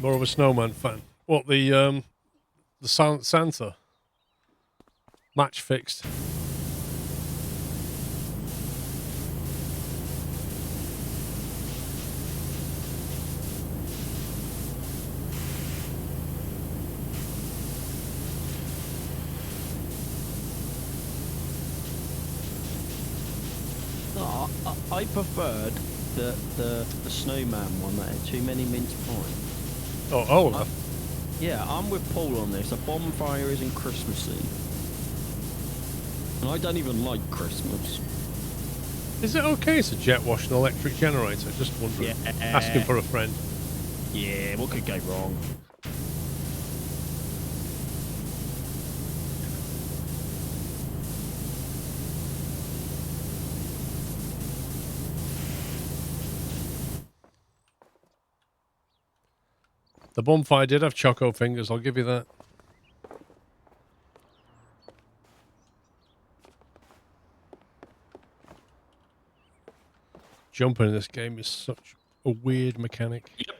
More of a snowman fan. What, the Santa? Match fixed. No, I preferred the snowman one that had too many mince pies. Oh, Yeah, I'm with Paul on this. A bonfire isn't Christmassy. And I don't even like Christmas. is it okay to jet wash an electric generator? Just wondering. Yeah. Asking for a friend. Yeah, what could go wrong? The bonfire did have choco fingers, I'll give you that. Jumping in this game is such a weird mechanic. Yep.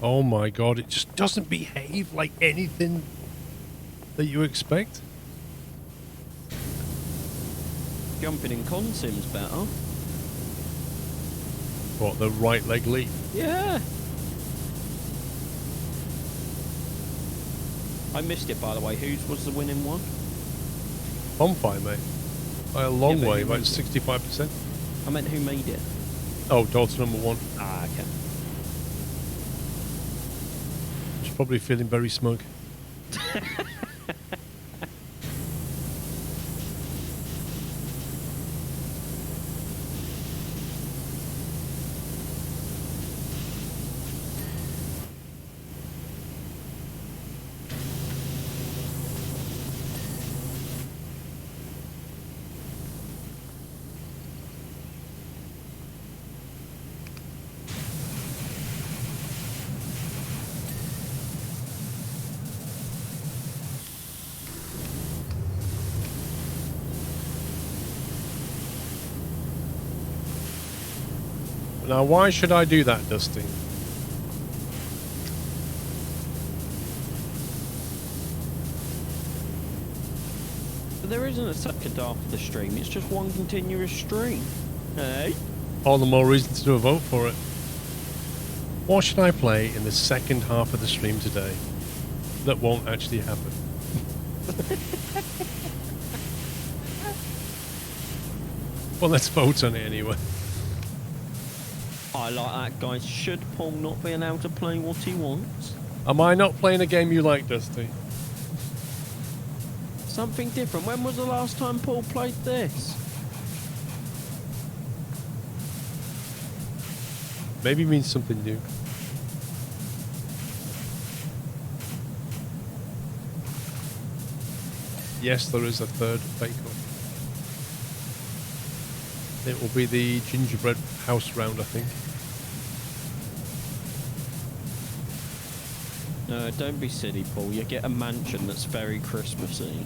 Oh my god, it just doesn't behave like anything that you expect. Jumping in Consim's better. What, the right leg leap? Yeah. I missed it, by the way. Whose was the winning one? Bonfire, mate. By a long Yeah, but way, who about made it? 65%. I meant who made it. Oh, daughter number one. Ah, okay. She's probably feeling very smug. Now, why should I do that, Dusty? But there isn't a second half of the stream. It's just one continuous stream. Hey? All the more reason to do a vote for it. What should I play in the second half of the stream today that won't actually happen? Well, let's vote on it anyway. I like that, guys. Should Paul not be allowed to play what he wants? Am I not playing a game you like, Dusty? Something different. When was the last time Paul played this? Maybe means something new. Yes, there is a third bake-off. It will be the gingerbread house round, I think. No, don't be silly, Paul. You get a mansion that's very Christmassy.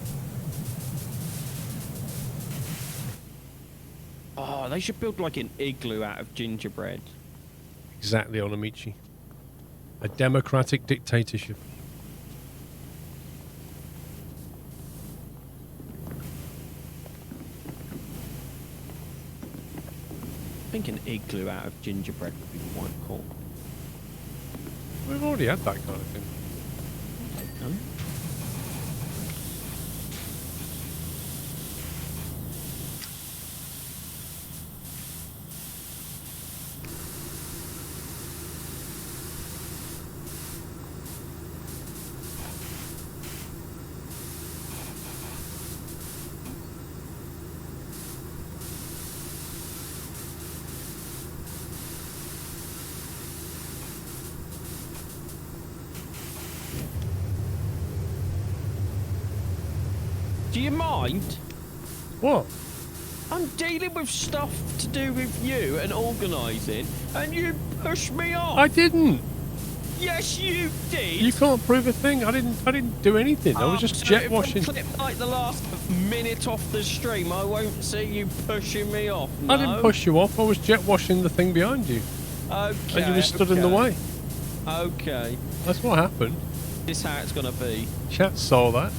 Oh, they should build like an igloo out of gingerbread. Exactly, Onamichi. A democratic dictatorship. I think an igloo out of gingerbread would be quite cool. We've already had that kind of thing. No? Do you mind? What? I'm dealing with stuff to do with you and organising, and you push me off. I didn't. Yes, you did. You can't prove a thing. I didn't do anything. I was just So jet if I washing. clip like the last minute off the stream, I won't see you pushing me off. No? I didn't push you off. I was jet washing the thing behind you. Okay. And you were stood in the way. Okay. That's what happened. This is how it's gonna be. Chat saw that.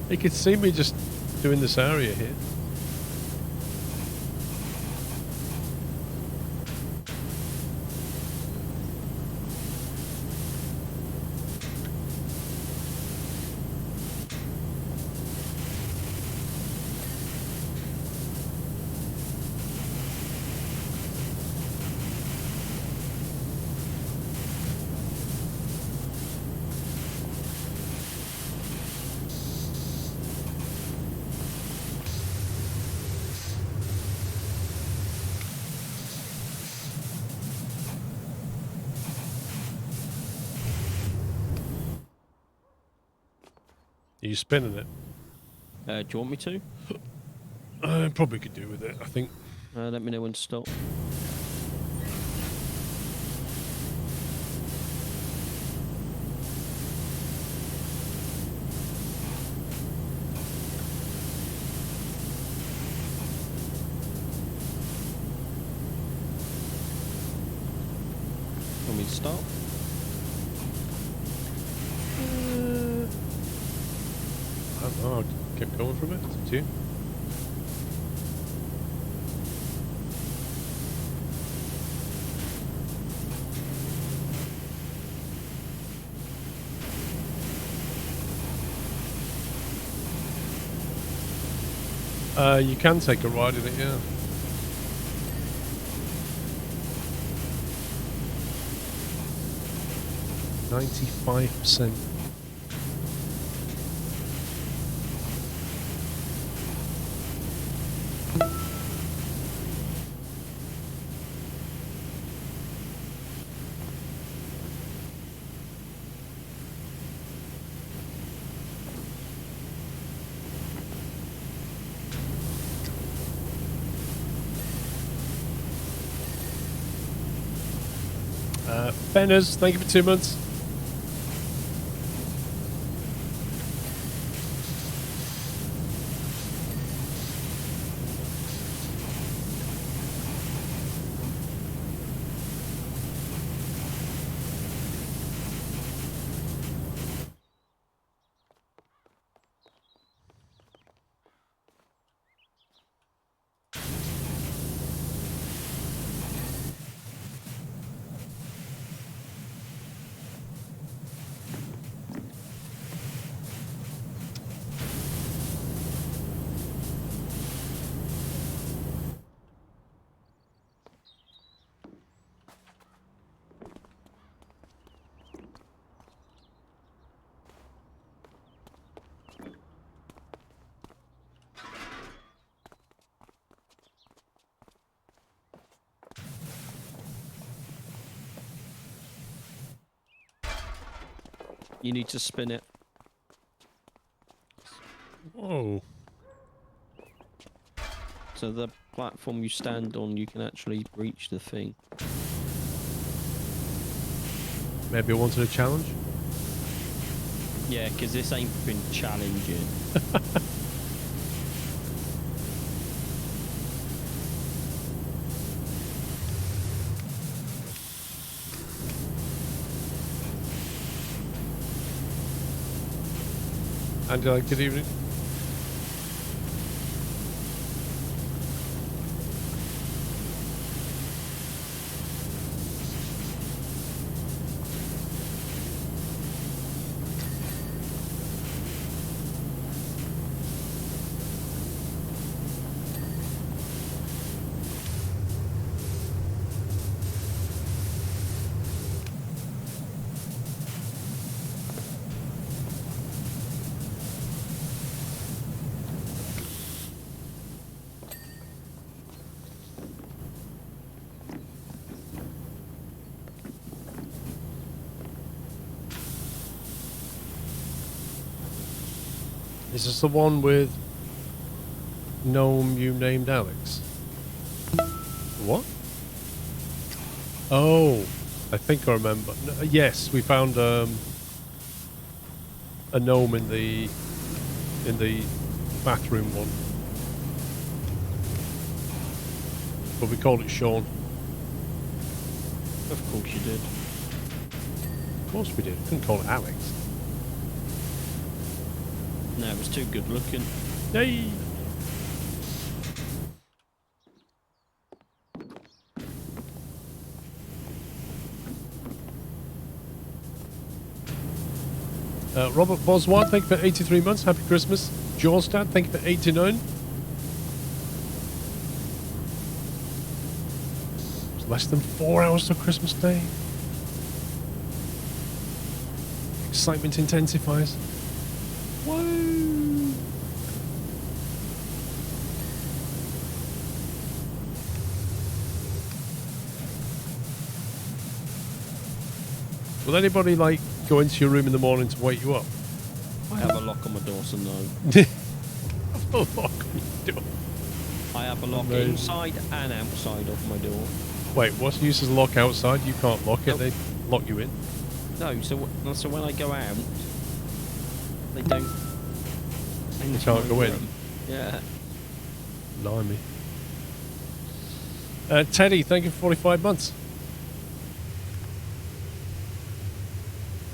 He could see me just doing this area here. Are you spinning it? Do you want me to? I probably could do with it, I think. Let me know when to stop. Want me to stop? I don't know. I'll keep going from it. It's up to you. You can take a ride in it, yeah. %95%. Benners, thank you for 2 months. You need to spin it. Whoa. So the platform you stand on, you can actually reach the thing. Maybe I wanted a challenge? Yeah, because this ain't been challenging. Angela, good evening. Is this the one with gnome you named Alex? What? Oh, I think I remember. Yes, we found a gnome in the bathroom one, but we called it Sean. Of course you did. Of course we did. Couldn't call it Alex. No, it was too good looking. Yay! Robert Boswell, thank you for 83 months. Happy Christmas. Jorstad, thank you for 89. It's less than 4 hours till Christmas Day. Excitement intensifies. Woo! Will anybody, like, go into your room in the morning to wake you up? I have a lock on my door, so no. A lock on your door. I have a lock Amazing. inside and outside of my door. Wait, what's the use of the lock outside? You can't lock it, Nope. they lock you in. No, so when I go out, they don't. You can't go in. Yeah. Blimey. Teddy, thank you for 45 months.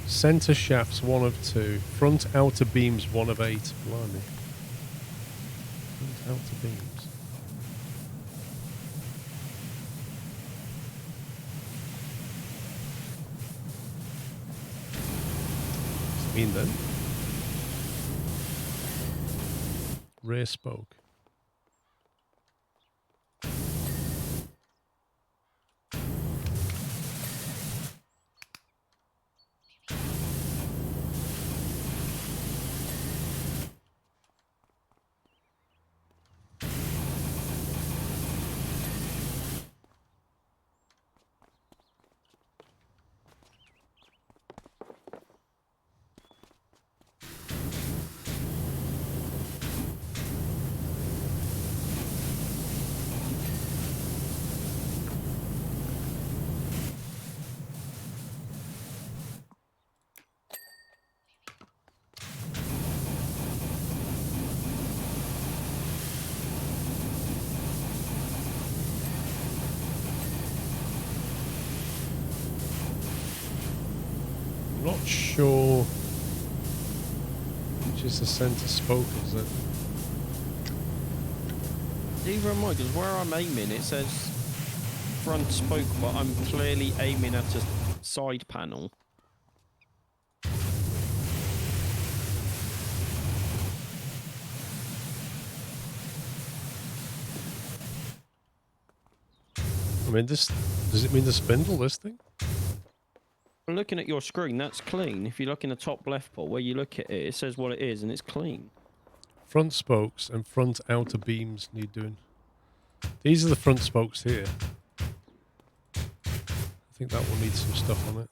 Centre shafts 1 of 2. Front outer beams 1 of 8. Blimey. Front outer beams. What's it mean then? Rear spoke. I'm not sure which is the centre spoke, is it? Neither am I, because where I'm aiming, it says front spoke, but I'm clearly aiming at a side panel. I mean, this, does it mean the spindle, this thing? But looking at your screen, that's clean. If you look in the top left part, where you look at it, it says what it is, and it's clean. Front spokes and front outer beams need doing. These are the front spokes here. I think that one needs some stuff on it.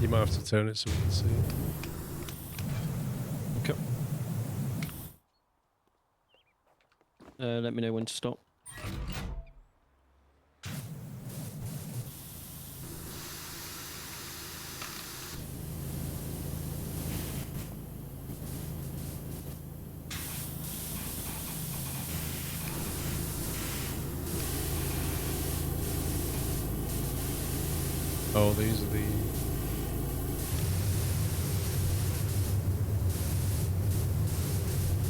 You might have to turn it so we can see it. Okay. Let me know when to stop. Oh, these are the...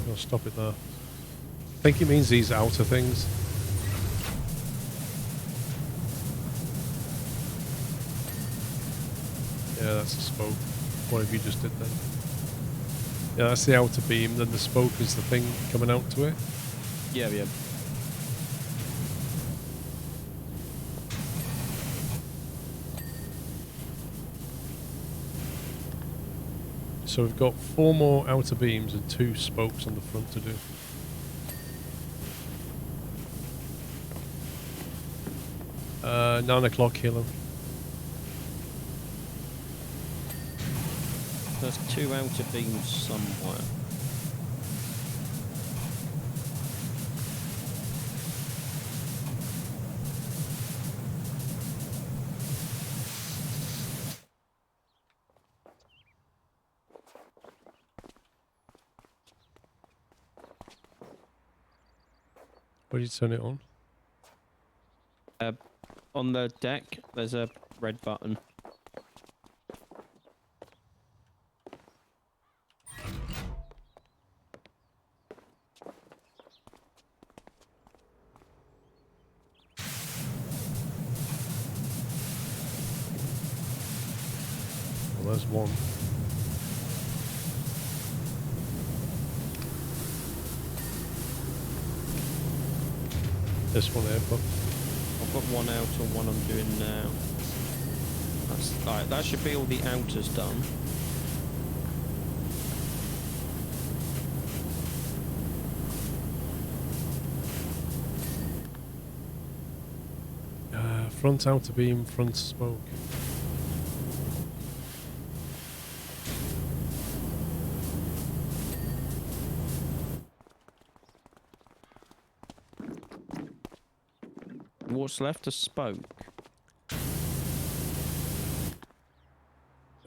I'll stop it there. I think it means these outer things. Yeah, that's the spoke. Whatever you just did then. Yeah, that's the outer beam, then the spoke is the thing coming out to it. Yeah, yeah. So we've got 4 more outer beams and 2 spokes on the front to do. Uh, 9 o'clock, Hilo. There's 2 outer beams somewhere. Where do you turn it on? On the deck, there's a red button. Well, there's one. This one here, but I've got one out on one I'm doing now. That's right, that should be all the outers done. front outer beam, front smoke. What's left? A spoke.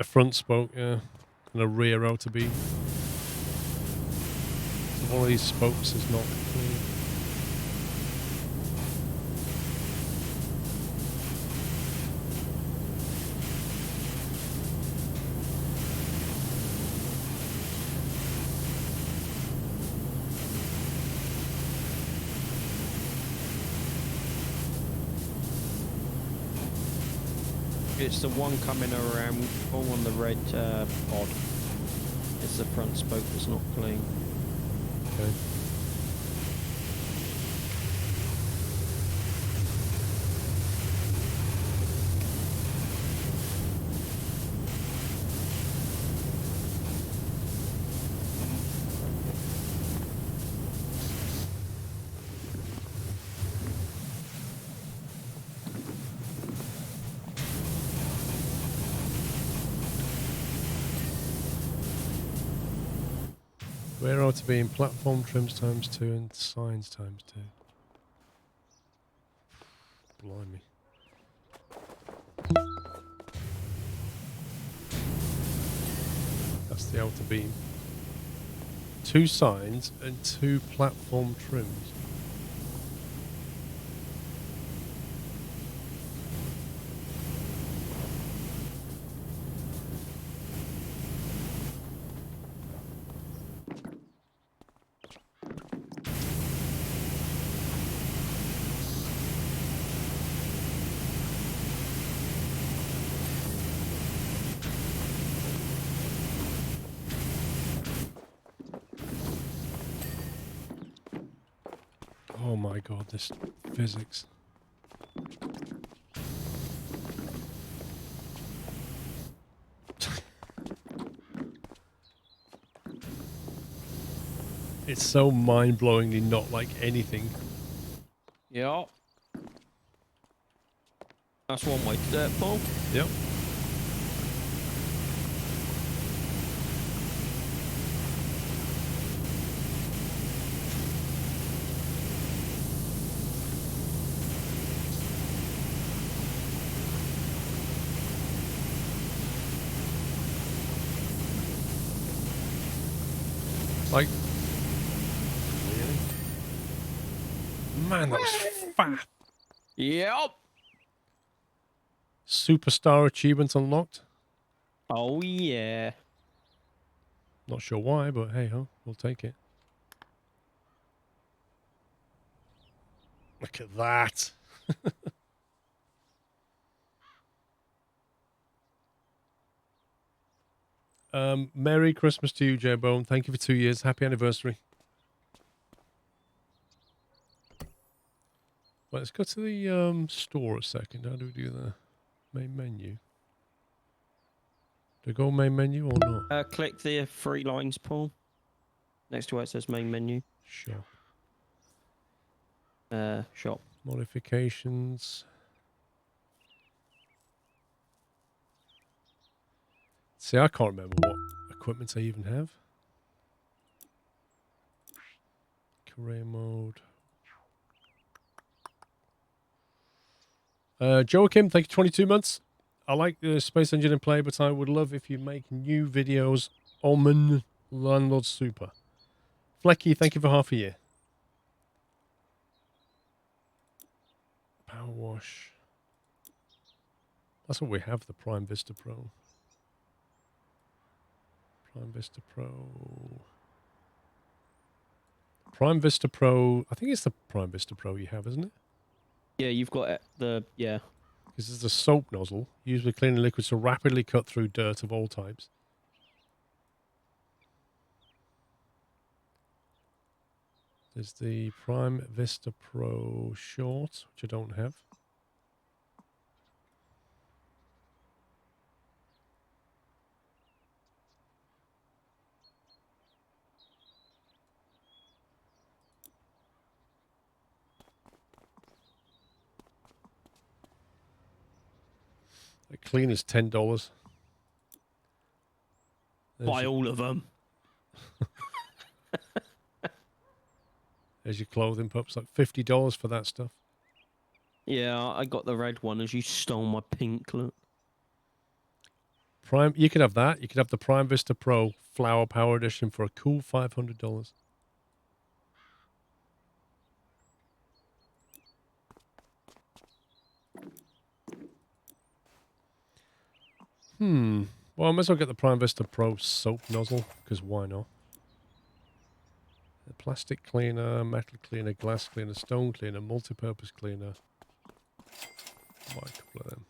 A front spoke, yeah, and a rear outer beam. So one of these spokes is not clean. It's the one coming around all on the red pod. It's the front spoke that's not clean. Okay. Rear outer beam, platform trims times 2 and signs times 2. Blimey. That's the outer beam. 2 signs and 2 platform trims. Oh my god, this physics. It's so mind-blowingly not like anything. Yeah. That's one way to do it, Paul. Yep. Like, really? Man, that was fat. Yep. Superstar achievement unlocked. Oh yeah. Not sure why, but hey ho, we'll take it. Look at that. Merry Christmas to you, J-Bone. Thank you for 2 years. Happy anniversary. Well, let's go to the store a second. How do we do the main menu? Do I go main menu or not? Click the 3 lines, Paul. Next to where it says main menu. Shop. Shop. Modifications. See, I can't remember what equipment I even have. Career mode. Joachim, thank you 22 months. I like the Space Engine in play, but I would love if you make new videos. Omen Landlord Super. Flecky, thank you for half a year. PowerWash. That's what we have, the Prime Vista Pro. Prime Vista Pro. Prime Vista Pro. I think it's the Prime Vista Pro you have, isn't it? Yeah, you've got yeah. Because it's a soap nozzle used with cleaning liquids to rapidly cut through dirt of all types. There's the Prime Vista Pro Short, which I don't have. The cleaner's $10. Buy all of them. There's your clothing, pups. Like $50 for that stuff. Yeah, I got the red one as you stole my pink look. Prime, you could have that. You could have the Prime Vista Pro Flower Power Edition for a cool $500. Well, I might as well get the Prime Vista Pro soap nozzle, because why not? The plastic cleaner, metal cleaner, glass cleaner, stone cleaner, multi-purpose cleaner. Buy a couple of them.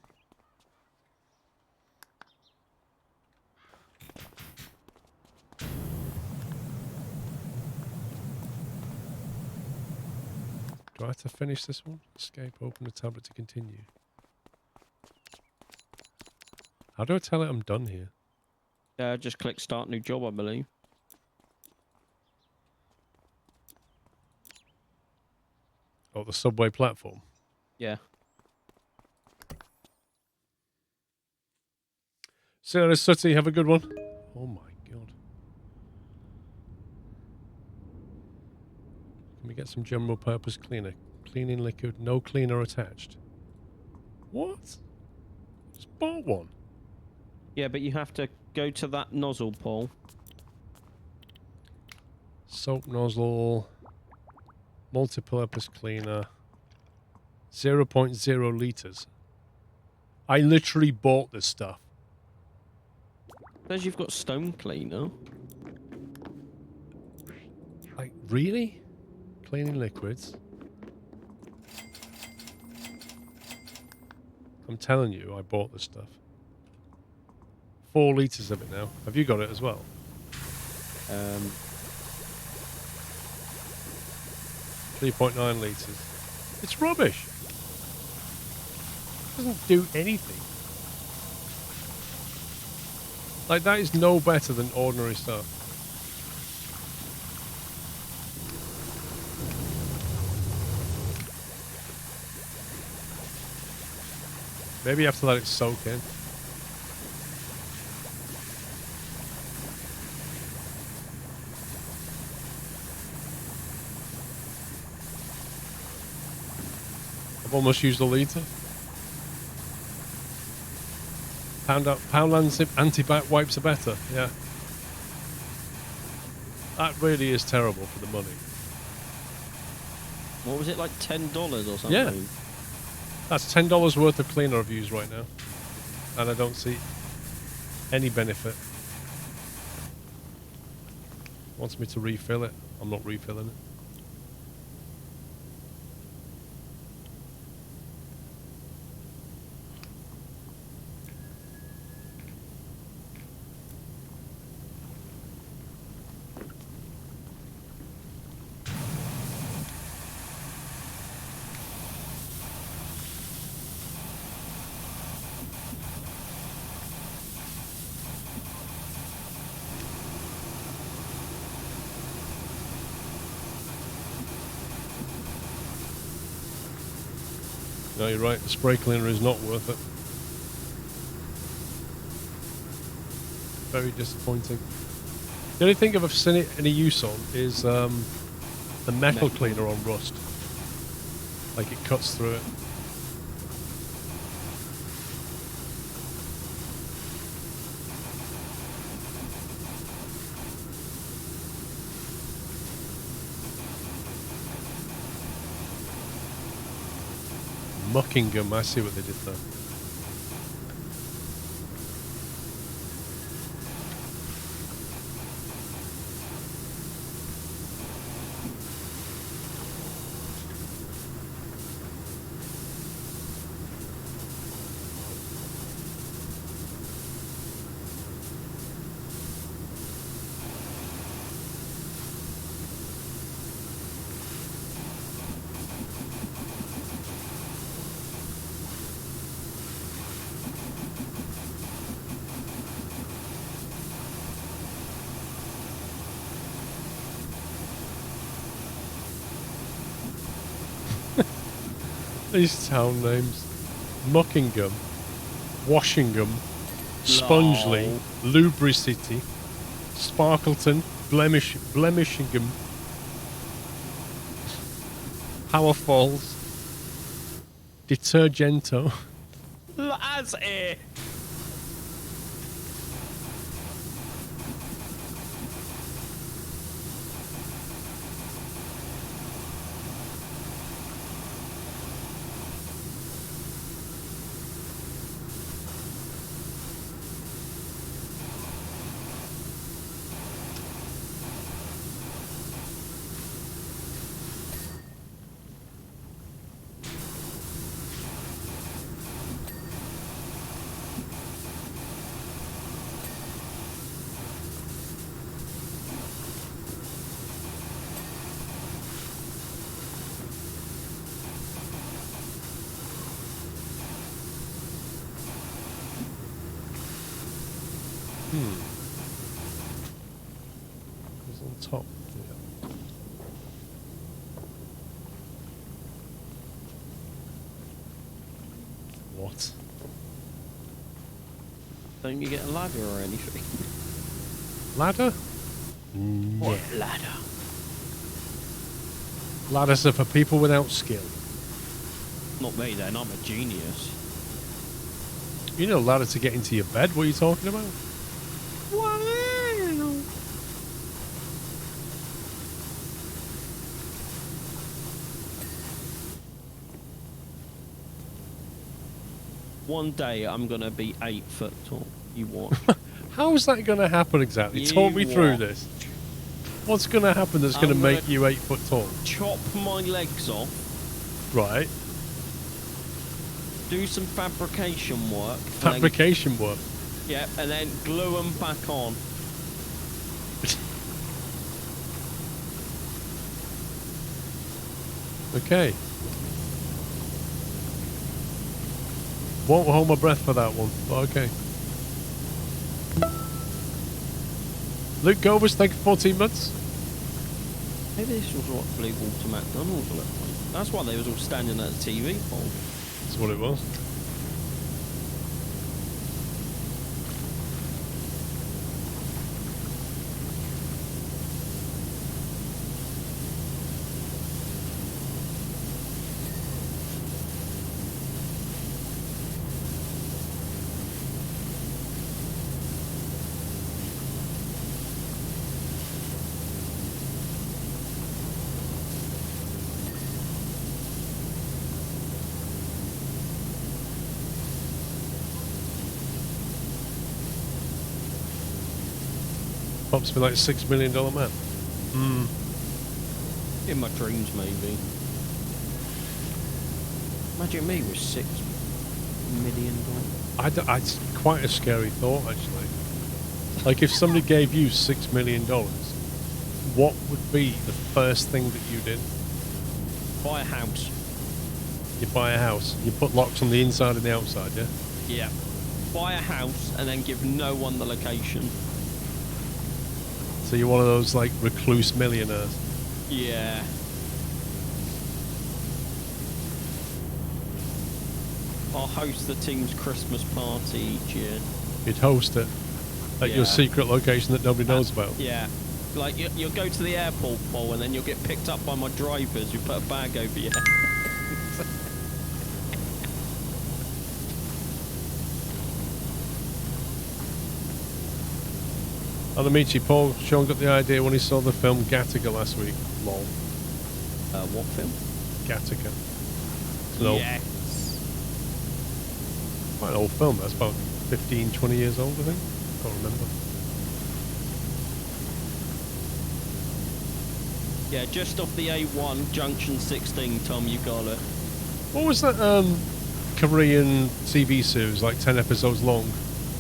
Do I have to finish this one? Escape, open the tablet to continue. How do I tell it I'm done here? Just click start new job, I believe. Oh, the subway platform. Yeah. See you later, Sooty. Have a good one. Oh my god. Can we get some general purpose cleaner? Cleaning liquid, no cleaner attached. What? Just bought one. Yeah, but you have to go to that nozzle, Paul. Soap nozzle. Multi-purpose cleaner. 0.0 liters. I literally bought this stuff. Says you've got stone cleaner. Like, really? Cleaning liquids? I'm telling you, I bought this stuff. 4 liters of it now. Have you got it as well? 3.9 liters. It's rubbish. It doesn't do anything. Like, that is no better than ordinary stuff. Maybe you have to let it soak in. I've almost used a litre. Poundland's anti-back wipes are better, yeah. That really is terrible for the money. What was it, like $10 or something? Yeah. That's $10 worth of cleaner I've used right now. And I don't see any benefit. Wants me to refill it. I'm not refilling it. No, you're right. The spray cleaner is not worth it. Very disappointing. The only thing I've seen any use on is the metal cleaner on rust. Like, it cuts through it. Muckingham, I see what they did there. These town names. Muckingham, Washingham, Spongeley, Lubricity, Sparkleton, Blemishingham, Power Falls, Detergento. As it. It's on top. Yeah. What? Don't you get a ladder or anything? Ladder? What ladder? Ladders are for people without skill. Not me then, I'm a genius. You know, ladder to get into your bed. What are you talking about? Wow. One day I'm gonna be 8 foot tall. You watch. How is that going to happen exactly? You Talk me through what? this. What's going to happen that's going to I'm make gonna you 8 foot tall? Chop my legs off. Right. Do some fabrication work. Fabrication work. Yeah, and then glue them back on. Okay. Won't hold my breath for that one. But okay. Luke Govers, thank you for 14 months. Maybe this was what Blue Water McDonald's looked like. That's why they was all standing at the TV pole. That's what it was. Pops me like a $6 million man. In my dreams, maybe. Imagine me with $6 million. It's quite a scary thought, actually. Like, if somebody gave you $6 million, what would be the first thing that you did? Buy a house. You buy a house. You put locks on the inside and the outside, yeah? Yeah. Buy a house and then give no one the location. So you're one of those, like, recluse millionaires. Yeah. I'll host the team's Christmas party each year. You'd host it at your secret location that nobody knows about. Yeah. Like, you'll go to the airport, Paul, and then you'll get picked up by my drivers who put a bag over your head. Adamichi, Paul, Sean got the idea when he saw the film Gattaca last week. Lol. What film? Gattaca. No. Yes. Quite an old film. That's about 15, 20 years old, I think. Can't remember. Yeah, just off the A1, junction 16, Tom, you got it. What was that Korean TV series, like 10 episodes long,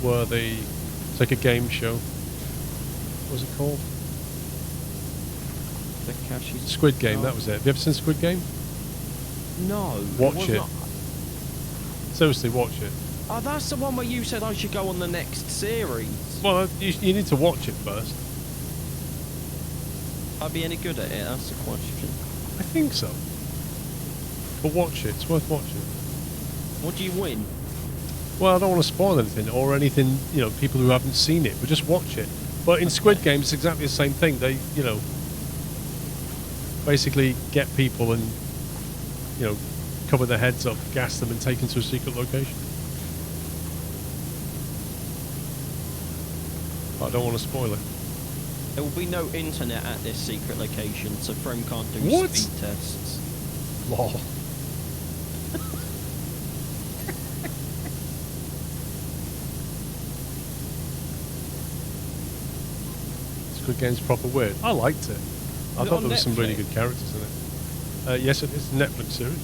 where it's like a game show? What was it called? Takashi's Squid Game, that was it. Have you ever seen Squid Game? No. Watch it. Not. Seriously, watch it. Oh, that's the one where you said I should go on the next series. Well, you need to watch it first. I'd be any good at it, that's the question. I think so. But watch it, it's worth watching. What do you win? Well, I don't want to spoil anything or anything, people who haven't seen it, but just watch it. But in Squid Game, it's exactly the same thing. They, basically get people and, cover their heads up, gas them and take them to a secret location. I don't want to spoil it. There will be no internet at this secret location, so Frome can't do What? speed tests. Lol. Squid Game's proper weird. I liked it. I thought there were some really good characters in it. Yes, it is a Netflix series.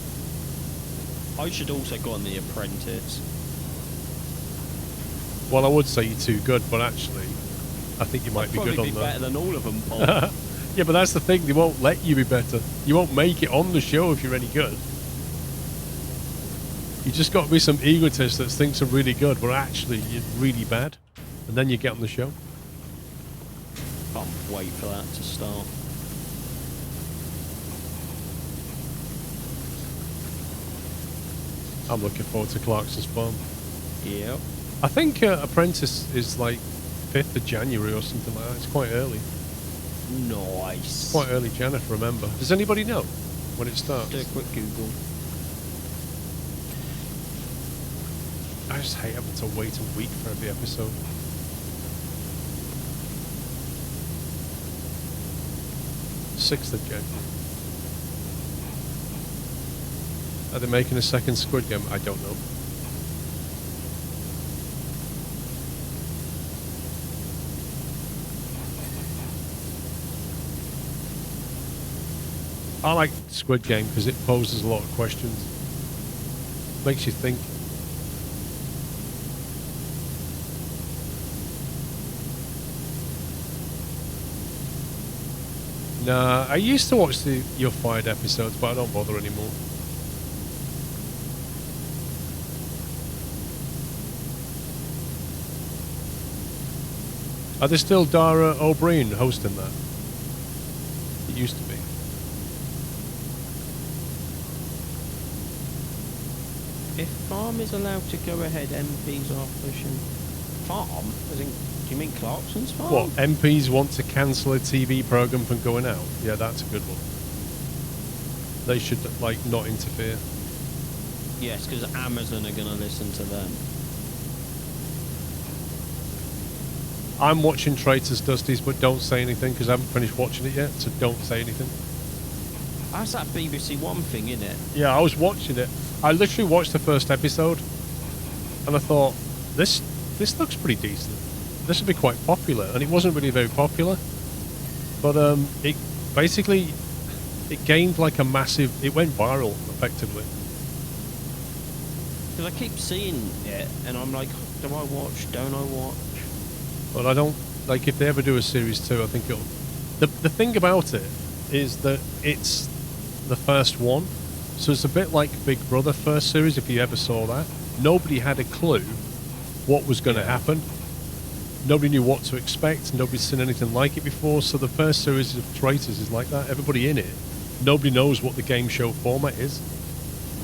I should also go on The Apprentice. Well, I would say you're too good, but actually, I think you might be good on be that. better than all of them, Paul. Yeah, but that's the thing. They won't let you be better. You won't make it on the show if you're any good. You just got to be some egotist that thinks are really good, but actually you're really bad, and then you get on the show. Can't wait for that to start. I'm looking forward to Clarkson's Farm. Yep. I think Apprentice is like 5th of January or something like that. It's quite early. Nice. Quite early, Jan, if I remember. Does anybody know when it starts? Do a quick Google. I just hate having to wait a week for every episode. Sixth of January. Are they making a second Squid Game? I don't know. I like Squid Game because it poses a lot of questions. Makes you think. Nah, I used to watch the You're Fired episodes, but I don't bother anymore. Are there still Dara O'Brien hosting that? It used to be. If Farm is allowed to go ahead, MPs are pushing. Farm? As in, do you mean Clarkson's Farm? What, MPs want to cancel a TV programme from going out? Yeah, that's a good one. They should, like, not interfere. Yes, because Amazon are going to listen to them. I'm watching Traitors Dusties, but don't say anything because I haven't finished watching it yet, so don't say anything. That's that BBC One thing, isn't it? Yeah, I was watching it. I literally watched the first episode, and I thought, this looks pretty decent. This would be quite popular, and it wasn't really very popular. But it basically it gained like a massive. It went viral effectively. Because I keep seeing it, and I'm like, do I watch? Don't I watch? But I don't like if they ever do a series 2. I think it'll. The thing about it is that it's the first one, so it's a bit like Big Brother first series. If you ever saw that, nobody had a clue what was going to happen. Nobody knew what to expect. Nobody's seen anything like it before. So the first series of Traitors is like that. Everybody in it, nobody knows what the game show format is.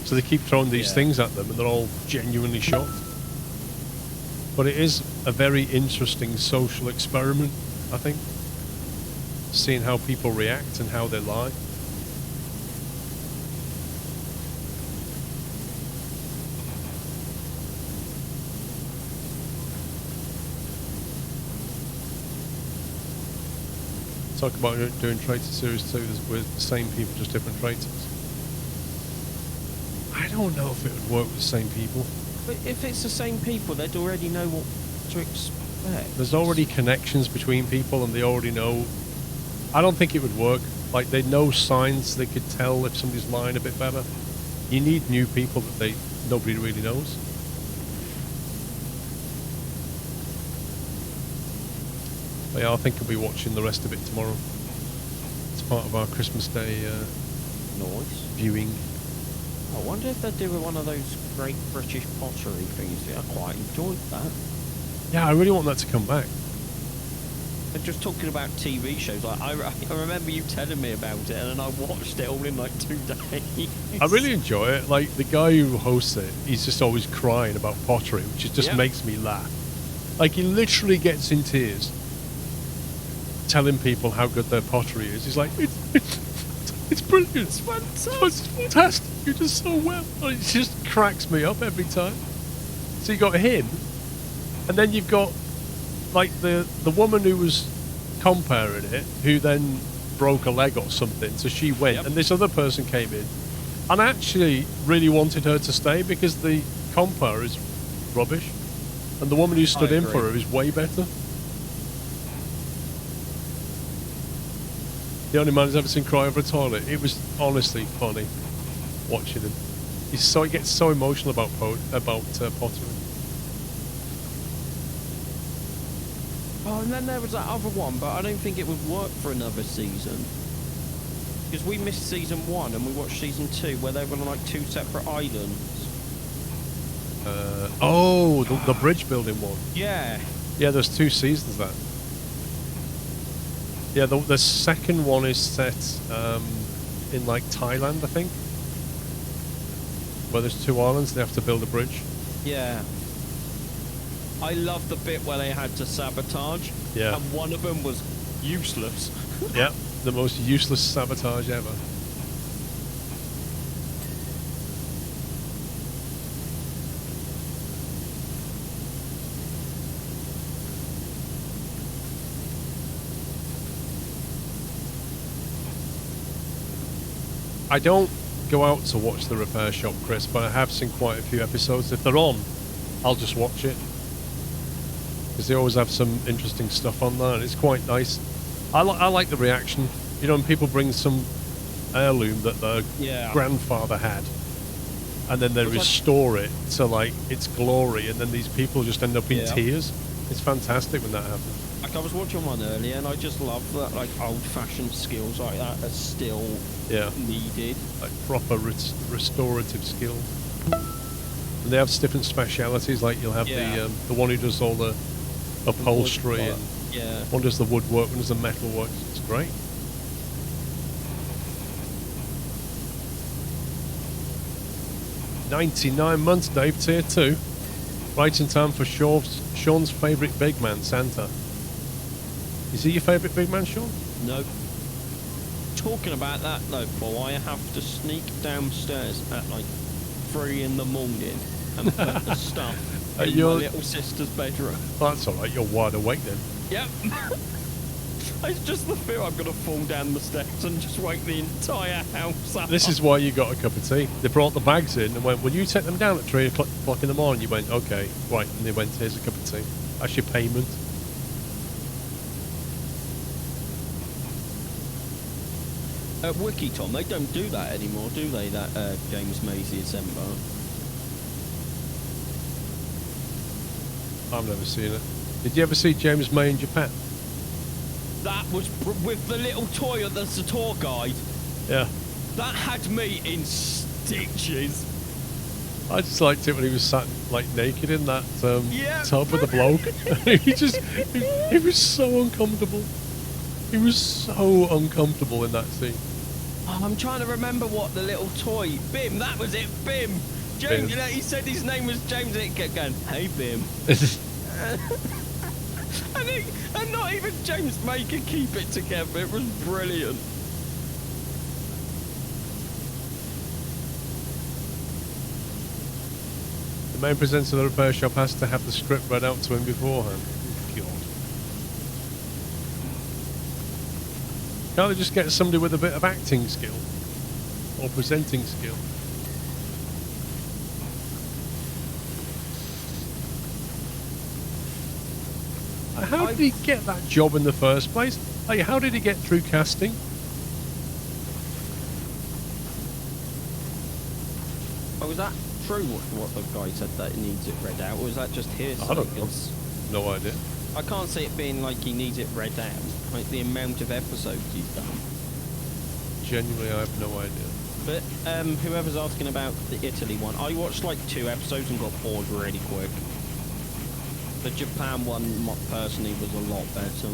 So they keep throwing these things at them, and they're all genuinely shocked. But it is a very interesting social experiment, I think. Seeing how people react and how they lie. Talk about doing Traitor Series 2 with the same people, just different traitors. I don't know if it would work with the same people. But if it's the same people, they'd already know what to expect. There's already connections between people, and they already know. I don't think it would work. Like, they know signs, they could tell if somebody's lying a bit better. You need new people that nobody really knows. But yeah, I think I'll be watching the rest of it tomorrow. It's part of our Christmas Day Nice. viewing. I wonder if they're doing one of those Great British Pottery things. I quite enjoyed that. Yeah, I really want that to come back. And just talking about TV shows, like I remember you telling me about it, and then I watched it all in like 2 days. I really enjoy it. Like, the guy who hosts it, he's just always crying about pottery, which just makes me laugh. Like, he literally gets in tears telling people how good their pottery is. He's like, it's brilliant. It's fantastic. It's fantastic. You do so well. It just cracks me up every time. So you got him, and then you've got like the woman who was comparing it, who then broke a leg or something. So she went, and this other person came in, and I actually really wanted her to stay because the compare is rubbish, and the woman who stood in for her is way better. The only man who's ever seen cry over a toilet. It was honestly funny watching him. He gets so emotional about pottery. Oh, and then there was that other one, but I don't think it would work for another season. Because we missed season 1 and we watched season 2, where they were on like 2 separate islands. The bridge building one. Yeah. Yeah, there's 2 seasons of that. Yeah, the second one is set in like Thailand, I think. Where there's 2 islands, they have to build a bridge. Yeah. I love the bit where they had to sabotage. Yeah. And one of them was useless. Yeah, the most useless sabotage ever. I don't go out to watch the repair shop, Chris, but I have seen quite a few episodes. If they're on, I'll just watch it. Because they always have some interesting stuff on there, and it's quite nice. I like the reaction. You know, when people bring some heirloom that their grandfather had, and then they restore it to, like, its glory, and then these people just end up in tears. It's fantastic when that happens. Like, I was watching one earlier, and I just love that, like, old-fashioned skills like that are still needed. Like, proper restorative skills. And they have different specialities, like you'll have the one who does all the upholstery, and one does the woodwork, one does the metalwork. It's great. $99 months, Dave, tier 2. Right in time for Sean's favourite big man, Santa. Is he your favourite big man, Sean? No. Talking about that though, Paul, I have to sneak downstairs at like 3 in the morning and put the stuff in my little sister's bedroom. That's alright, you're wide awake then. Yep. It's just the fear I'm going to fall down the steps and just wake the entire house up. This is why you got a cup of tea. They brought the bags in and went, will you take them down at 3 o'clock in the morning? You went, okay, right. And they went, here's a cup of tea. That's your payment. At Wiki, Tom, they don't do that anymore, do they, that James Maisie December? I've never seen it. Did you ever see James May in Japan? That was with the little toy that's the tour guide. Yeah. That had me in stitches. I just liked it when he was sat like naked in that tub with the bloke. he was so uncomfortable. He was so uncomfortable in that scene. Oh, I'm trying to remember what the little toy... Bim, that was it, Bim. James, Bim. You know, he said his name was James and it kept going, hey, Bim. and not even James May could keep it together. It was brilliant. The main presenter of the repair shop has to have the script read out to him beforehand. God. Can't they just get somebody with a bit of acting skill? Or presenting skill? How did he get that job in the first place? Like, how did he get through casting? Oh, was that true what the guy said that he needs it read out, or was that just hearsay? I don't know. No idea. I can't see it being like he needs it read out, like the amount of episodes he's done. Genuinely, I have no idea. But whoever's asking about the Italy one, I watched like 2 episodes and got bored really quick. The Japan one, personally, was a lot better.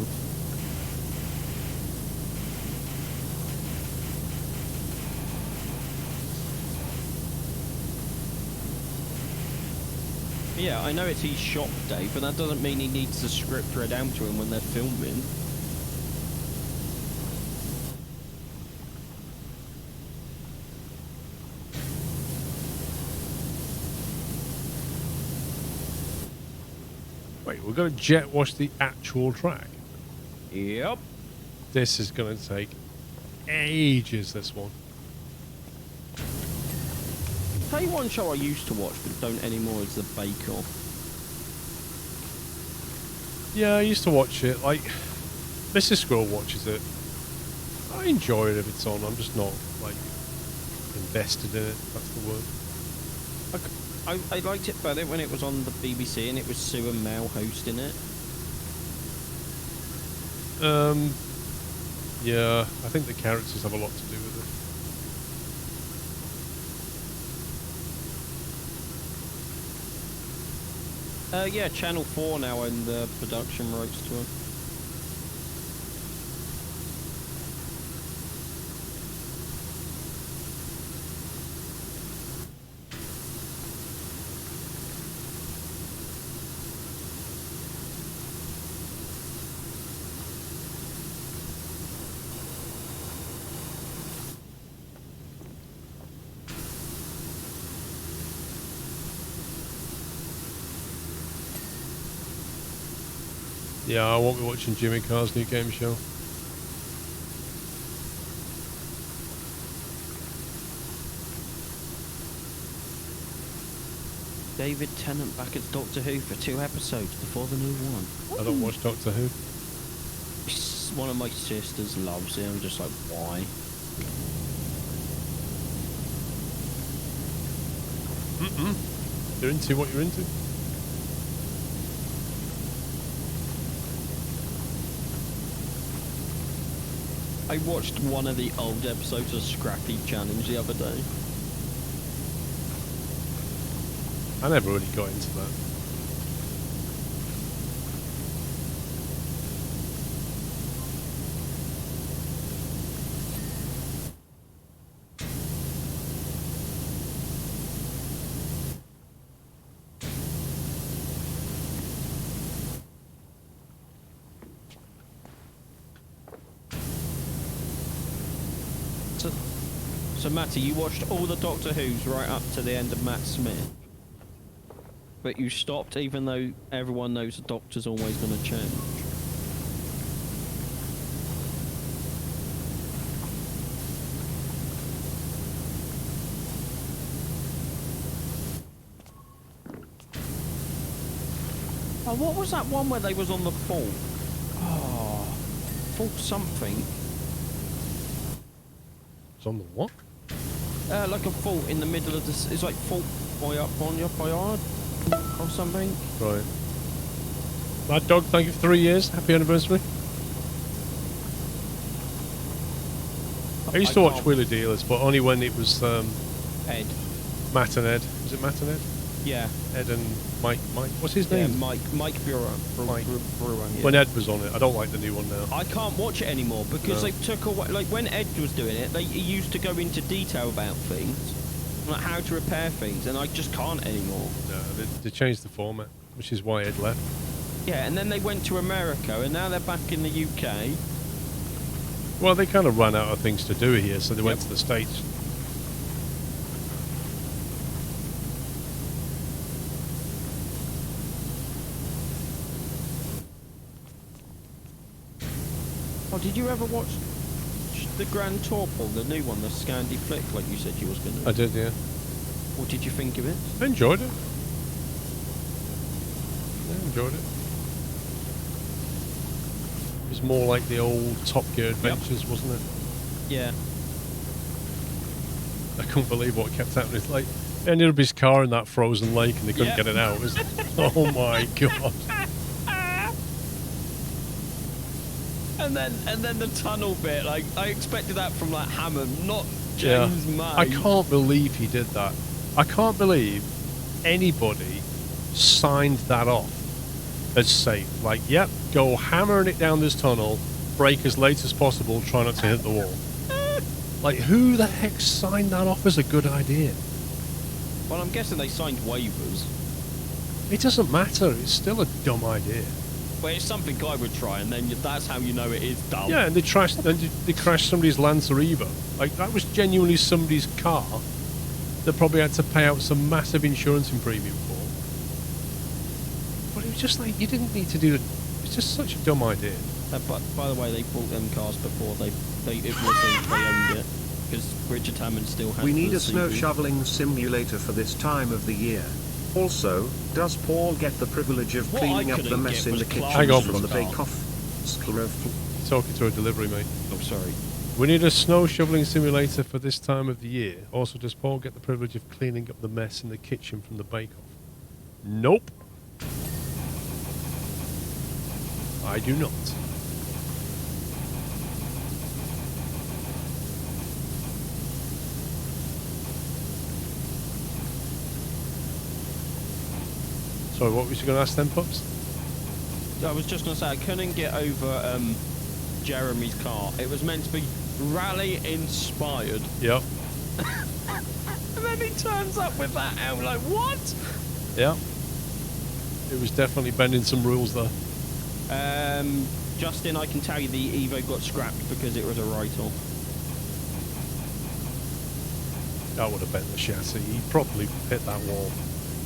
Yeah, I know it's his shop day, but that doesn't mean he needs the script read out to him when they're filming. Wait, we're going to jet wash the actual track? Yep. This is going to take ages, this one. Tell you one show I used to watch but don't anymore is The Bake Off. Yeah, I used to watch it. Like, Mrs. Squirrel watches it. I enjoy it if it's on. I'm just not, like, invested in it. That's the word. I liked it better when it was on the BBC and it was Sue and Mel hosting it. Yeah, I think the characters have a lot to do with it. Yeah, Channel 4 now own the production rights to it. Yeah, I won't be watching Jimmy Carr's new game show. David Tennant back as Doctor Who for 2 episodes before the new one. I don't watch Doctor Who. One of my sisters loves it. I'm just like, why? You're into what you're into? I watched one of the old episodes of Scrappy Challenge the other day. I never really got into that. So Matty, you watched all the Doctor Who's right up to the end of Matt Smith. But you stopped even though everyone knows the Doctor's always going to change. Oh, what was that one where they was on the fault? Oh, fault something. It's on the what? Like a fault in the middle of this. It's like fault by yard or something. Right. Mad Dog, thank you for 3 years. Happy anniversary. I used to watch Wheeler Dealers, but only when it was Ed. Matt and Ed. Was it Matt and Ed? Yeah. Ed and Mike. What's his name? Yeah, Mike Brewer. Mike. Brewer, yeah. When Ed was on it. I don't like the new one now. I can't watch it anymore because they took away. Like when Ed was doing it, he used to go into detail about things, like how to repair things, and I just can't anymore. No, they changed the format, which is why Ed left. Yeah, and then they went to America, and now they're back in the UK. Well, they kind of ran out of things to do here, so they went to the States. Oh, did you ever watch the Grand Torpor, the new one, the Scandi flick, like you said you was going to? I did, yeah. What did you think of it? I enjoyed it. Yeah, I enjoyed it. was more like the old Top Gear Adventures, wasn't it? Yeah. I couldn't believe what kept happening. It's like he ended up his car in that frozen lake and they couldn't get it out. It was, oh my god! And then the tunnel bit. Like I expected that from like Hammond, not James May. I can't believe he did that. I can't believe anybody signed that off as safe. Like, yep, go hammering it down this tunnel, brake as late as possible, try not to hit the wall. Like, who the heck signed that off as a good idea? Well, I'm guessing they signed waivers. It doesn't matter. It's still a dumb idea. Well, it's something I would try, and then that's how you know it is dumb. Yeah, and they crashed somebody's Lancer Evo. Like, that was genuinely somebody's car that probably had to pay out some massive insurance and premium for. But it was just like, you didn't need to do it. It's just such a dumb idea. But by the way, they bought them cars before it wasn't they owned it, because Richard Hammond still has. We need the a snow CV. shoveling simulator for this time of the year. Also, does Paul get the privilege of cleaning up the mess in the kitchen Hang on. from the bake-off? Talking to a delivery mate. Oh, sorry. We need a snow shoveling simulator for this time of the year. Also, does Paul get the privilege of cleaning up the mess in the kitchen from the bake-off? Nope. I do not. Sorry, what was you going to ask them, Pups? I was just going to say, I couldn't get over Jeremy's car. It was meant to be rally-inspired. Yep. And then he turns up with that out, like, what? Yeah. It was definitely bending some rules there. Justin, I can tell you the Evo got scrapped because it was a write-off. That would have bent the chassis. He probably hit that wall.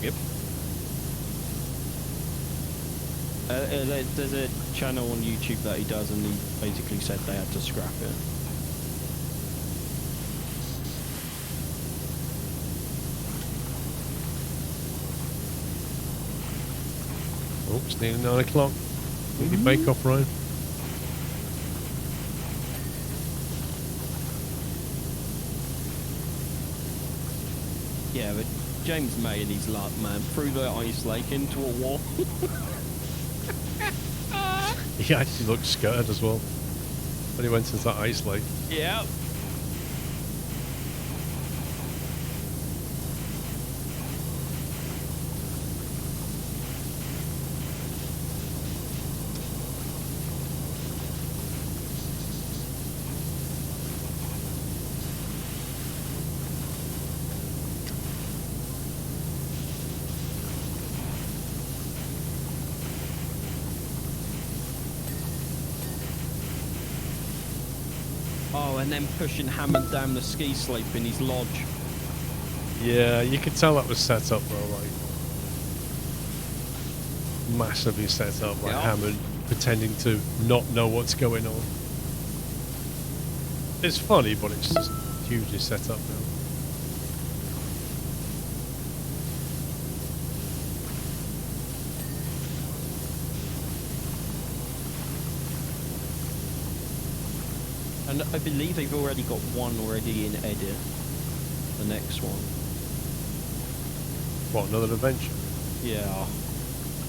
Yep. There's a channel on YouTube that he does, and he basically said they had to scrap it. Oh, it's nearly 9 o'clock. Need your bake off, Ryan. Yeah, but James May and his luck, man, through the ice lake into a wall. He actually looked scared as well when he went into that ice lake. Yeah. Oh, and then pushing Hammond down the ski slope in his lodge. Yeah, you could tell that was set up though, like massively set up, like Yeah. Hammond pretending to not know what's going on. It's funny, but it's just hugely set up now. And I believe they've already got one already in edit. The next one. What, another adventure? Yeah.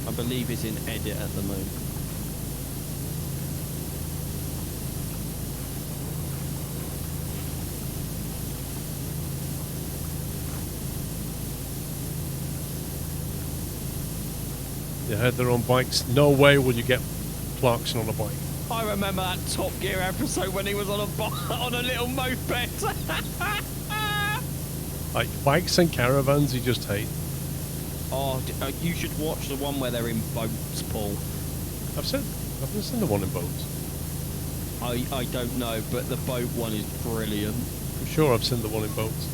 I believe it's in edit at the moment. They had their own bikes. No way will you get Clarkson on a bike. I remember that Top Gear episode when he was on on a little moped. Like bikes and caravans, you just hate. Oh, you should watch the one where they're in boats, Paul. I've never seen the one in boats. I don't know, but the boat one is brilliant. I'm sure I've seen the one in boats.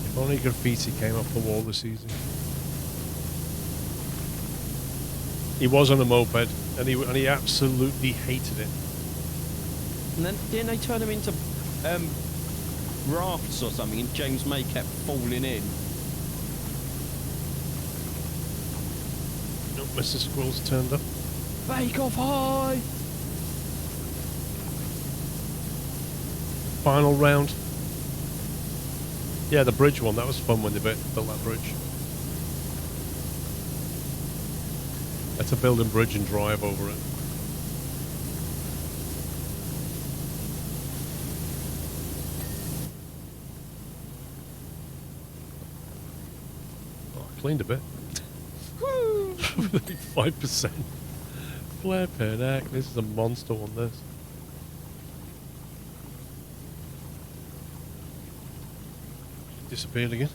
If only graffiti came off the wall this season. He was on a moped, and he absolutely hated it. And then didn't they turn him into rafts or something? And James May kept falling in. Nope, Mr. Squirrel's turned up. Bake Off High! Final round. Yeah, the bridge one. That was fun when they built that bridge. Had to build a bridge and drive over it. Oh, I cleaned a bit. 5%. Flippin' heck, this is a monster on this. Disappeared again.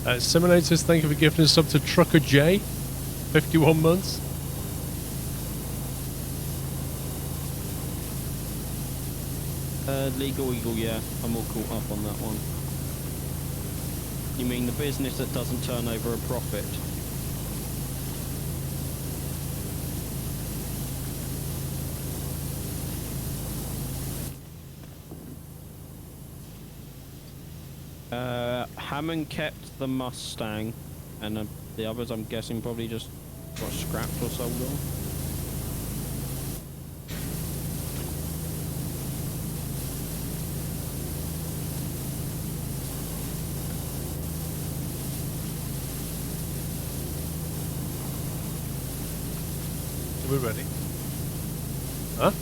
Simonators, thank you for gifting us up to Trucker J. 51 months. Legal Eagle, yeah. I'm all caught up on that one. You mean the business that doesn't turn over a profit? Hammond kept the Mustang, and the others I'm guessing probably just got scrapped or sold on. We're ready. Huh?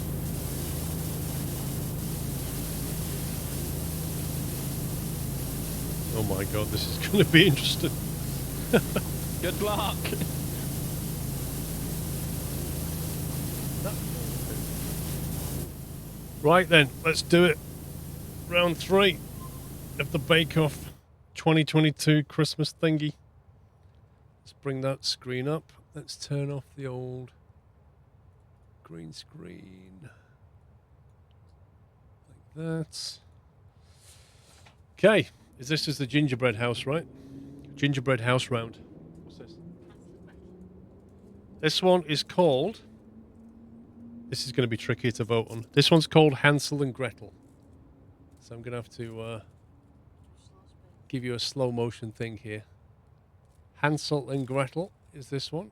Oh my god, this is going to be interesting. Good luck! Right then, let's do it. Round 3 of the Bake Off 2022 Christmas thingy. Let's bring that screen up. Let's turn off the old green screen. Like that. Okay. This is the gingerbread house, right? Gingerbread house round. What's this? This one is called... This is going to be tricky to vote on. This one's called Hansel and Gretel. So I'm going to have to give you a slow motion thing here. Hansel and Gretel is this one.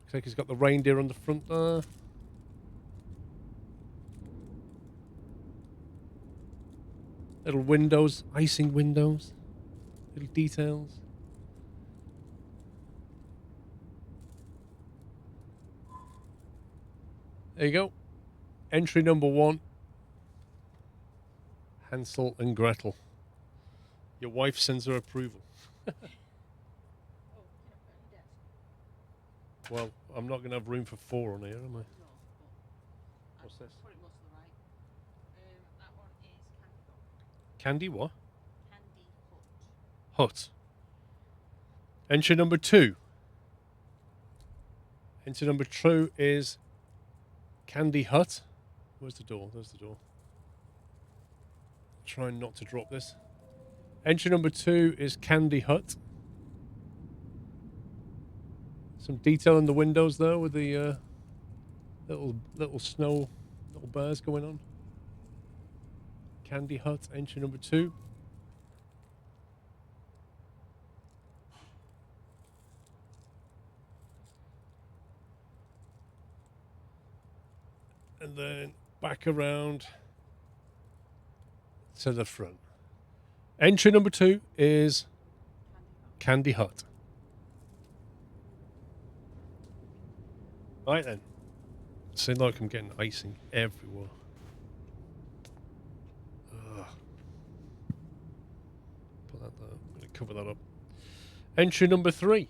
Looks like he's got the reindeer on the front there. Little windows, icing windows, little details. There you go. Entry number 1. Hansel and Gretel. Your wife sends her approval. Well, I'm not going to have room for 4 on here, am I? What's this? That one is Candy what? Candy Hut. Entry number 2. Entry number 2 is Candy Hut. Where's the door? There's the door. Trying not to drop this. Entry number 2 is Candy Hut. Some detail in the windows there with the little snow, little bears going on. Candy Hut, entry number 2. And then back around to the front. Entry number 2 is Candy Hut. Right then. See, look, I'm getting icing everywhere. Ugh. Put that there. I'm going to cover that up. Entry number 3.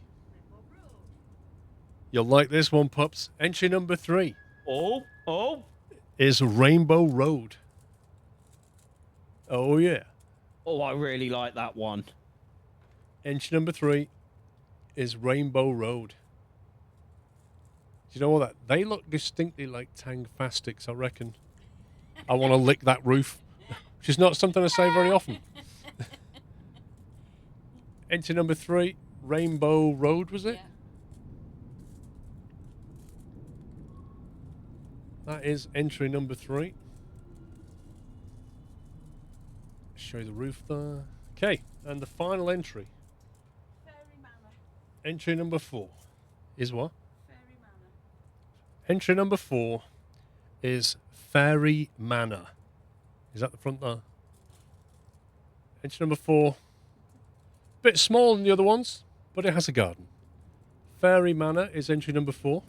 You'll like this one, pups. Entry number 3. Oh. Is Rainbow Road. Oh, yeah. Oh, I really like that one. Entry number 3 is Rainbow Road. Do you know what that? They look distinctly like Tang Fastics, I reckon. I want to lick that roof, which is not something I say very often. Entry number 3, Rainbow Road, was it? Yeah. That is entry number 3. Show you the roof there. Okay, and the final entry. Fairy Manor. Entry number 4 is what? Fairy Manor. Entry number 4 is Fairy Manor. Is that the front there? Entry number 4. Bit smaller than the other ones, but it has a garden. Fairy Manor is entry number 4.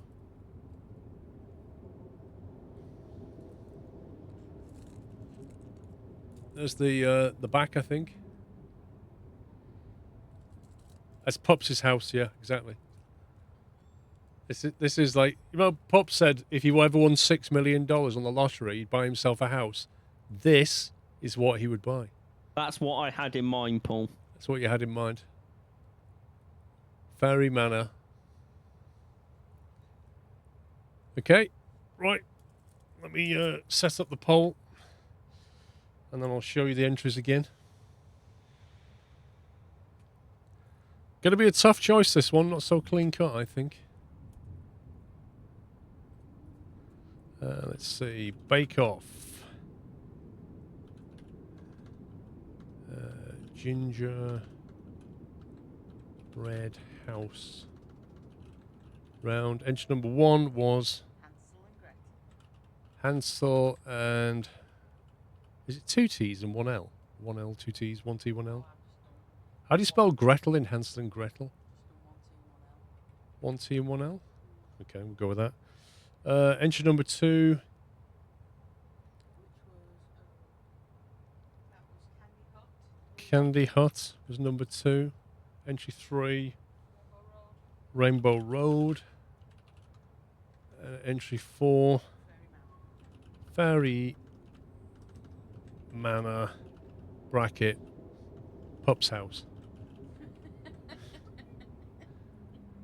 There's the back, I think. That's Pups' house, yeah, exactly. This is like, you know, Pups said if he ever won $6 million on the lottery, he'd buy himself a house. This is what he would buy. That's what I had in mind, Paul. That's what you had in mind. Fairy Manor. Okay, right. Let me set up the poll. And then I'll show you the entries again. Going to be a tough choice, this one. Not so clean cut, I think. Let's see. Bake Off. Ginger. Bread House. Round. Entry number 1 was Hansel and... Is it 2 T's and 1 L? 1 L, 2 T's, 1 T, 1 L? How do you spell Gretel in Hansel and Gretel? 1 T and 1 L? Okay, we'll go with that. Entry number 2. Candy Hut was number 2. Entry 3. Rainbow Road. Entry 4. Fairy Manor bracket Pup's house.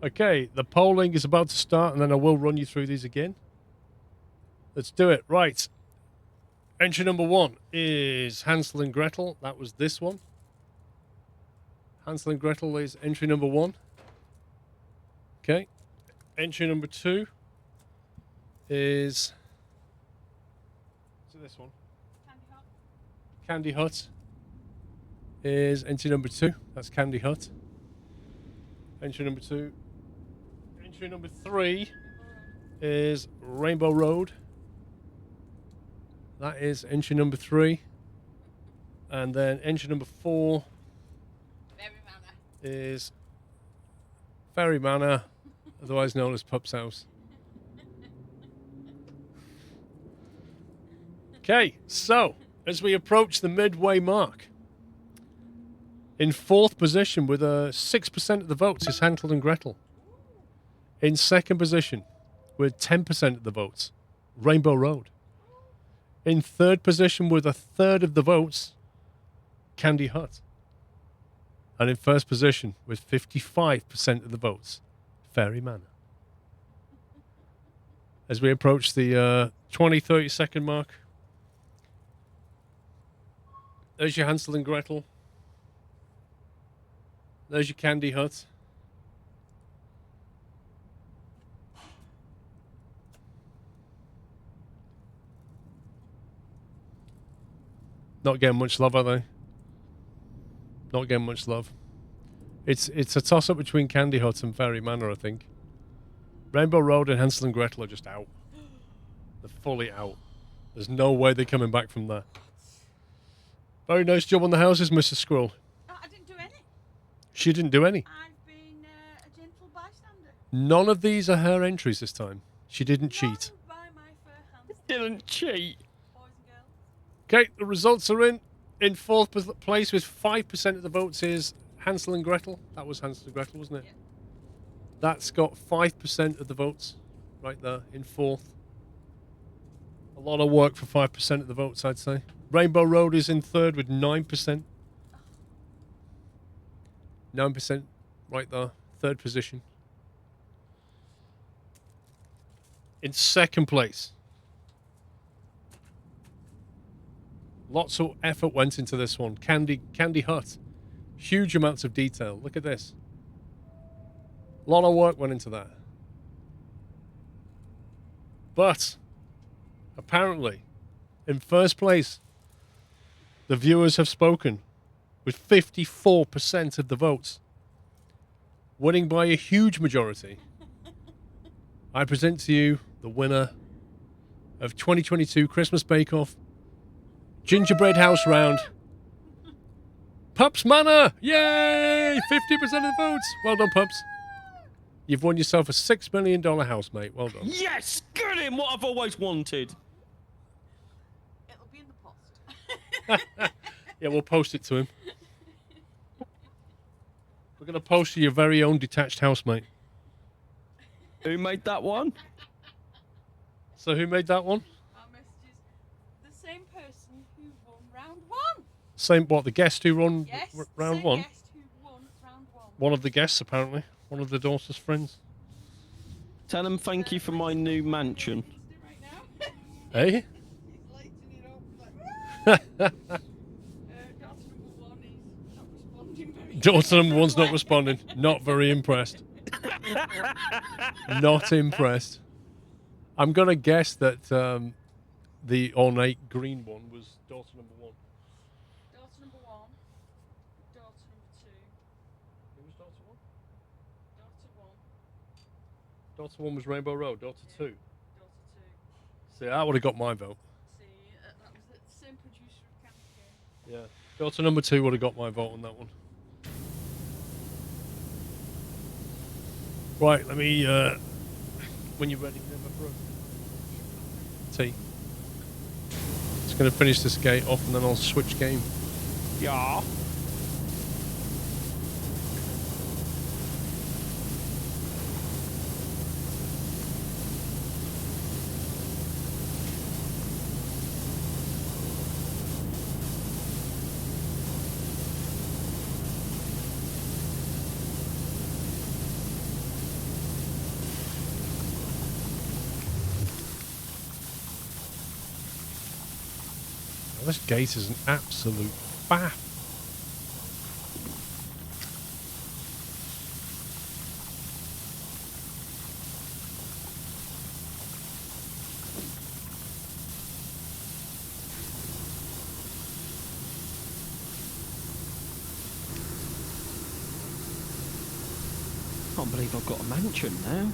Okay, the polling is about to start, and then I will run you through these again. Let's do it. Right. Entry number 1 is Hansel and Gretel. That was this one. Hansel and Gretel is entry number 1. Okay. Entry number 2 is this one. Candy Hut is entry number 2. That's Candy Hut. Entry number 2. Entry number 3 is Rainbow Road. That is entry number 3. And then entry number 4 is Fairy Manor, otherwise known as Pup's house. Okay, so as we approach the midway mark, in 4th position with 6% of the votes is Hansel and Gretel. In 2nd position with 10% of the votes, Rainbow Road. In 3rd position with 1/3 of the votes, Candy Hut. And in 1st position with 55% of the votes, Fairy Manor. As we approach the 20-30 second mark, there's your Hansel and Gretel. There's your Candy Hut. Not getting much love, are they? Not getting much love. It's a toss-up between Candy Hut and Fairy Manor, I think. Rainbow Road and Hansel and Gretel are just out. They're fully out. There's no way they're coming back from there. Very nice job on the houses, Mrs. Squirrel. Oh, I didn't do any. She didn't do any. I've been a gentle bystander. None of these are her entries this time. She didn't cheat. No, by my Didn't cheat. Boys and girls. Okay, the results are in. In fourth place with 5% of the votes is Hansel and Gretel. That was Hansel and Gretel, wasn't it? Yeah. That's got 5% of the votes right there in fourth. A lot of work for 5% of the votes, I'd say. Rainbow Road is in third with 9%. 9% right there. Third position. In second place. Lots of effort went into this one. Candy Hut. Huge amounts of detail. Look at this. A lot of work went into that. But apparently, in first place, the viewers have spoken with 54% of the votes, winning by a huge majority. I present to you the winner of 2022 Christmas Bake Off Gingerbread House Round. Pups Manor! Yay! 50% of the votes. Well done, Pups. You've won yourself a $6 million house, mate. Well done. Yes! Get him! What I've always wanted. It'll be in the post. Yeah, we'll post it to him. We're going to post to your very own detached house, mate. Who made that one? So who made that one? Our message is the same person who won round one. Same, what, the guest who won Yes. round same one? Guest who won round one. One of the guests, apparently. One of the daughter's friends. Tell him thank you for my new mansion. Right now. Hey? He's lighting it up. Like, daughter number one is not responding very Daughter number one's not responding. Not very impressed. Not impressed. I'm going to guess that the ornate green one was daughter number one. Daughter number one. Daughter number two. Who was daughter one? Daughter one. Daughter one was Rainbow Road. Daughter two. Daughter two. See, that would have got my vote. See, that was the same producer of Candy Cane. Yeah. Daughter number two would have got my vote on that one. Right, let me, when you're ready, never broke. Tea. Just going to finish this gate off and then I'll switch game. Yeah. This gate is an absolute faff. Can't believe I've got a mansion now.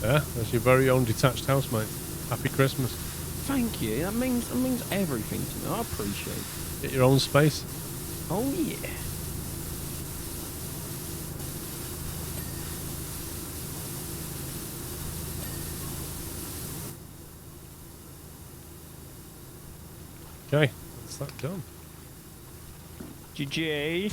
Yeah, that's your very own detached house, mate. Happy Christmas. Thank you. That means everything to me. I appreciate it. Get your own space. Oh yeah. Okay, that's that done. GG.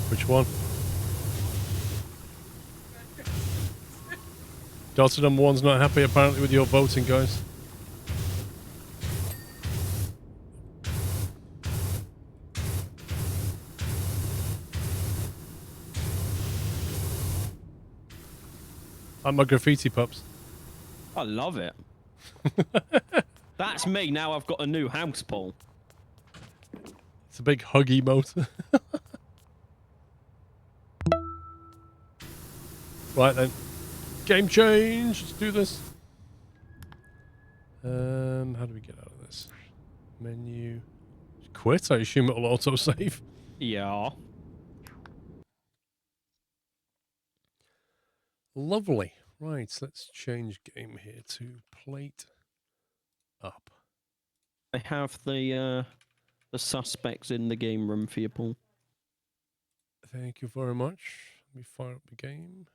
Which one? Daughter number one's not happy apparently with your voting, guys. I'm my graffiti pups. I love it. That's me. Now I've got a new house, Paul. It's a big hug emote. Right then. Game change. Let's do this. How do we get out of this? Menu. Quit? I assume it'll autosave. Yeah. Lovely. Right, let's change game here to plate up. I have the suspects in the game room for you, Paul. Thank you very much. Let me fire up the game.